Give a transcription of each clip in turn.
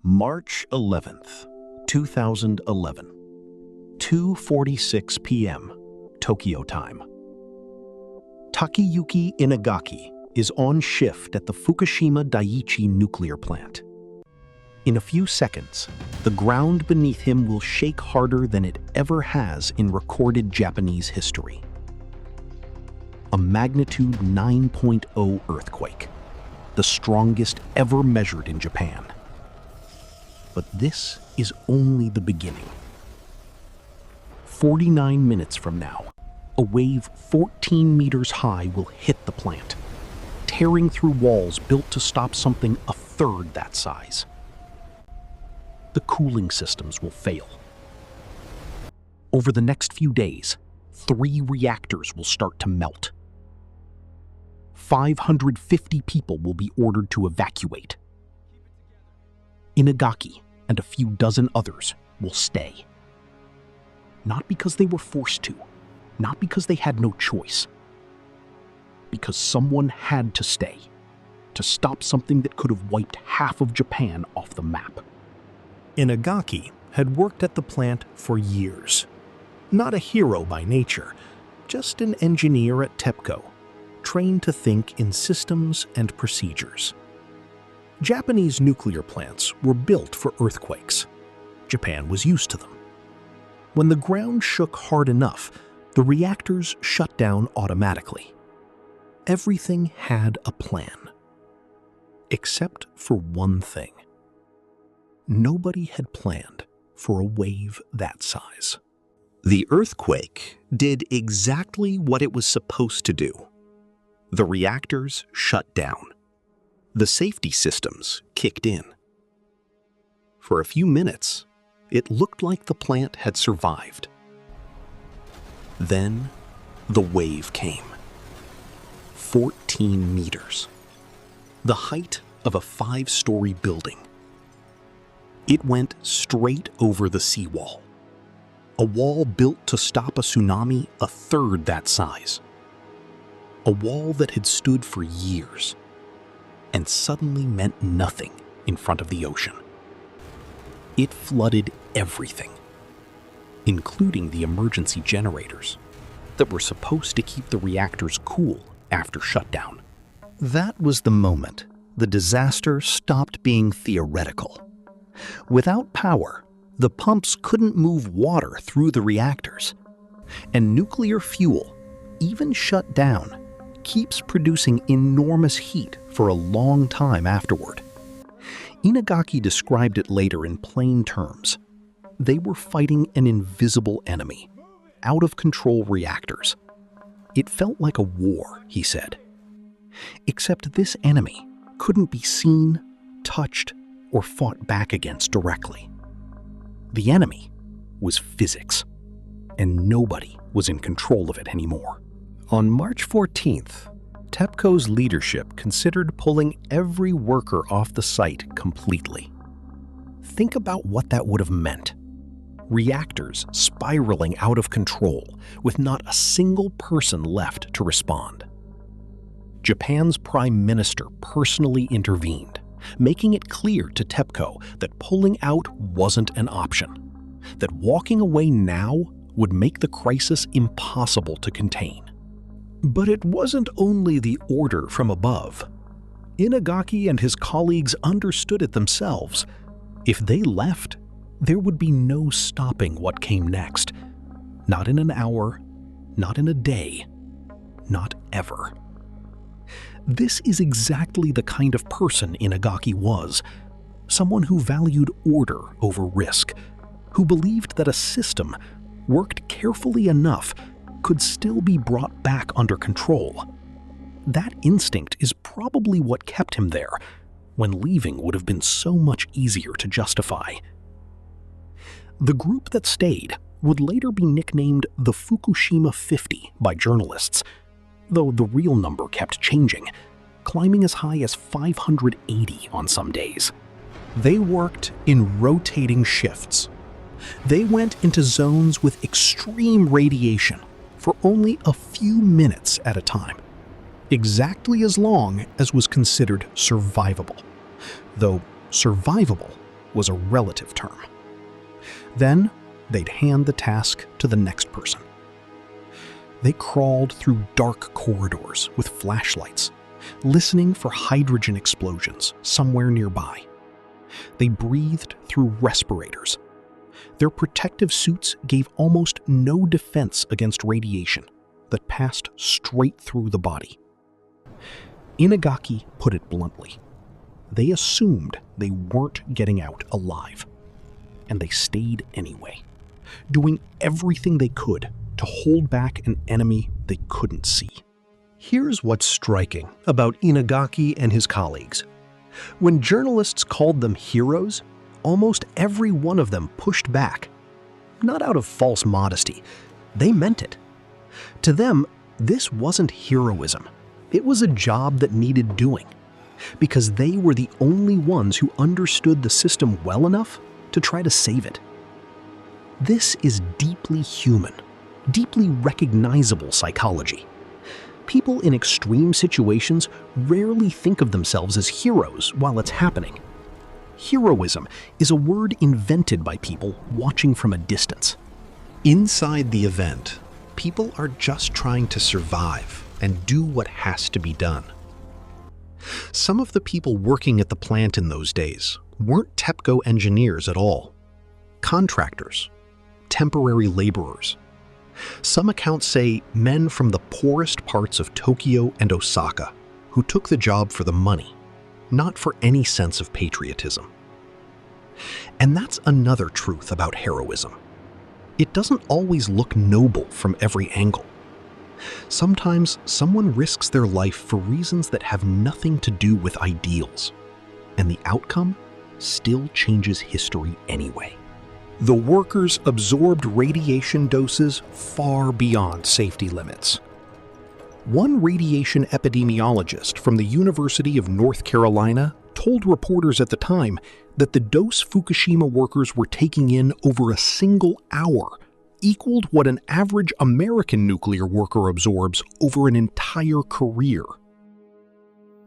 March 11th, 2011, 2:46 p.m. Tokyo time. Takeyuki Inagaki is on shift at the Fukushima Daiichi nuclear plant. In a few seconds, the ground beneath him will shake harder than it ever has in recorded Japanese history. A magnitude 9.0 earthquake, the strongest ever measured in Japan. But this is only the beginning. 49 minutes from now, a wave 14 meters high will hit the plant, tearing through walls built to stop something a third that size. The cooling systems will fail. Over the next few days, 3 reactors will start to melt. 550 people will be ordered to evacuate. Inagaki and a few dozen others will stay. Not because they were forced to, not because they had no choice, because someone had to stay to stop something that could have wiped half of Japan off the map. Inagaki had worked at the plant for years. Not a hero by nature, just an engineer at TEPCO, trained to think in systems and procedures. Japanese nuclear plants were built for earthquakes. Japan was used to them. When the ground shook hard enough, the reactors shut down automatically. Everything had a plan. Except for one thing. Nobody had planned for a wave that size. The earthquake did exactly what it was supposed to do. The reactors shut down. The safety systems kicked in. For a few minutes, it looked like the plant had survived. Then, the wave came. 14 meters. The height of a 5-story building. It went straight over the seawall. A wall built to stop a tsunami a third that size. A wall that had stood for years and suddenly meant nothing in front of the ocean. It flooded everything, including the emergency generators that were supposed to keep the reactors cool after shutdown. That was the moment the disaster stopped being theoretical. Without power, the pumps couldn't move water through the reactors, and nuclear fuel, even shut down, keeps producing enormous heat for a long time afterward. Inagaki described it later in plain terms. They were fighting an invisible enemy, out-of-control reactors. It felt like a war, he said. Except this enemy couldn't be seen, touched, or fought back against directly. The enemy was physics, and nobody was in control of it anymore. On March 14th, TEPCO's leadership considered pulling every worker off the site completely. Think about what that would have meant. Reactors spiraling out of control with not a single person left to respond. Japan's prime minister personally intervened, making it clear to TEPCO that pulling out wasn't an option, that walking away now would make the crisis impossible to contain. But it wasn't only the order from above. Inagaki and his colleagues understood it themselves. If they left, there would be no stopping what came next. Not in an hour, not in a day, not ever. This is exactly the kind of person Inagaki was. Someone who valued order over risk, who believed that a system, worked carefully enough, could still be brought back under control. That instinct is probably what kept him there, when leaving would have been so much easier to justify. The group that stayed would later be nicknamed the Fukushima 50 by journalists, though the real number kept changing, climbing as high as 580 on some days. They worked in rotating shifts. They went into zones with extreme radiation for only a few minutes at a time, exactly as long as was considered survivable, though survivable was a relative term. Then, they'd hand the task to the next person. They crawled through dark corridors with flashlights, listening for hydrogen explosions somewhere nearby. They breathed through respirators. Their protective suits gave almost no defense against radiation that passed straight through the body. Inagaki put it bluntly. They assumed they weren't getting out alive, and they stayed anyway, doing everything they could to hold back an enemy they couldn't see. Here's what's striking about Inagaki and his colleagues. When journalists called them heroes, almost every one of them pushed back. Not out of false modesty, they meant it. To them, this wasn't heroism. It was a job that needed doing, because they were the only ones who understood the system well enough to try to save it. This is deeply human, deeply recognizable psychology. People in extreme situations rarely think of themselves as heroes while it's happening. Heroism is a word invented by people watching from a distance. Inside the event, people are just trying to survive and do what has to be done. Some of the people working at the plant in those days weren't TEPCO engineers at all. Contractors, temporary laborers. Some accounts say men from the poorest parts of Tokyo and Osaka who took the job for the money, not for any sense of patriotism. And that's another truth about heroism. It doesn't always look noble from every angle. Sometimes someone risks their life for reasons that have nothing to do with ideals, and the outcome still changes history anyway. The workers absorbed radiation doses far beyond safety limits. One radiation epidemiologist from the University of North Carolina told reporters at the time that the dose Fukushima workers were taking in over a single hour equaled what an average American nuclear worker absorbs over an entire career.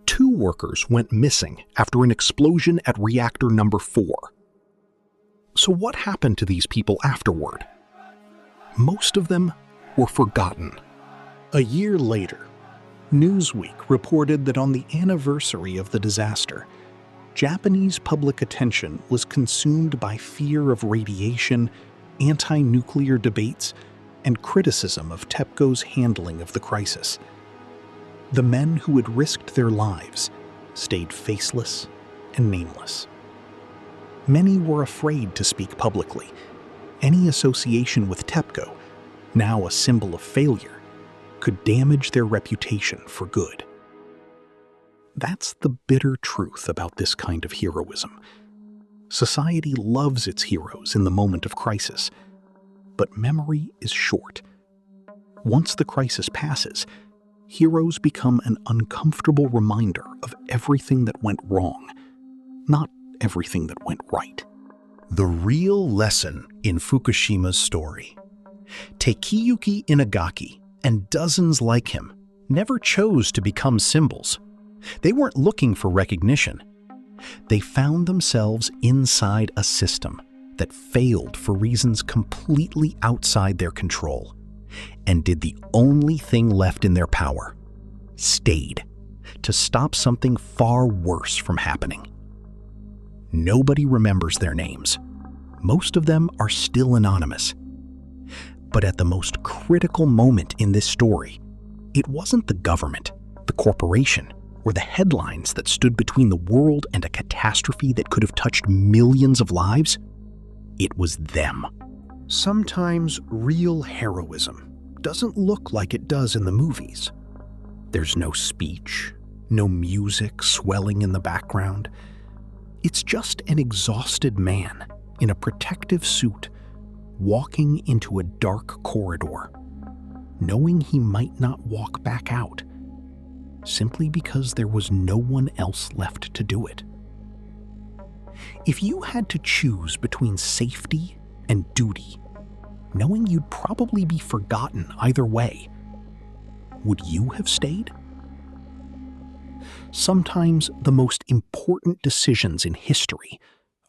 2 workers went missing after an explosion at reactor number 4. So what happened to these people afterward? Most of them were forgotten. A year later, Newsweek reported that on the anniversary of the disaster, Japanese public attention was consumed by fear of radiation, anti-nuclear debates, and criticism of TEPCO's handling of the crisis. The men who had risked their lives stayed faceless and nameless. Many were afraid to speak publicly. Any association with TEPCO, now a symbol of failure, could damage their reputation for good. That's the bitter truth about this kind of heroism. Society loves its heroes in the moment of crisis, but memory is short. Once the crisis passes, heroes become an uncomfortable reminder of everything that went wrong, not everything that went right. The real lesson in Fukushima's story. Takeyuki Inagaki and dozens like him never chose to become symbols. They weren't looking for recognition. They found themselves inside a system that failed for reasons completely outside their control, and did the only thing left in their power: stayed to stop something far worse from happening. Nobody remembers their names. Most of them are still anonymous. But at the most critical moment in this story, it wasn't the government, the corporation, or the headlines that stood between the world and a catastrophe that could have touched millions of lives. It was them. Sometimes real heroism doesn't look like it does in the movies. There's no speech, no music swelling in the background. It's just an exhausted man in a protective suit walking into a dark corridor, knowing he might not walk back out, simply because there was no one else left to do it. If you had to choose between safety and duty, knowing you'd probably be forgotten either way, would you have stayed? Sometimes the most important decisions in history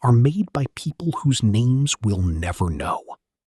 are made by people whose names we'll never know.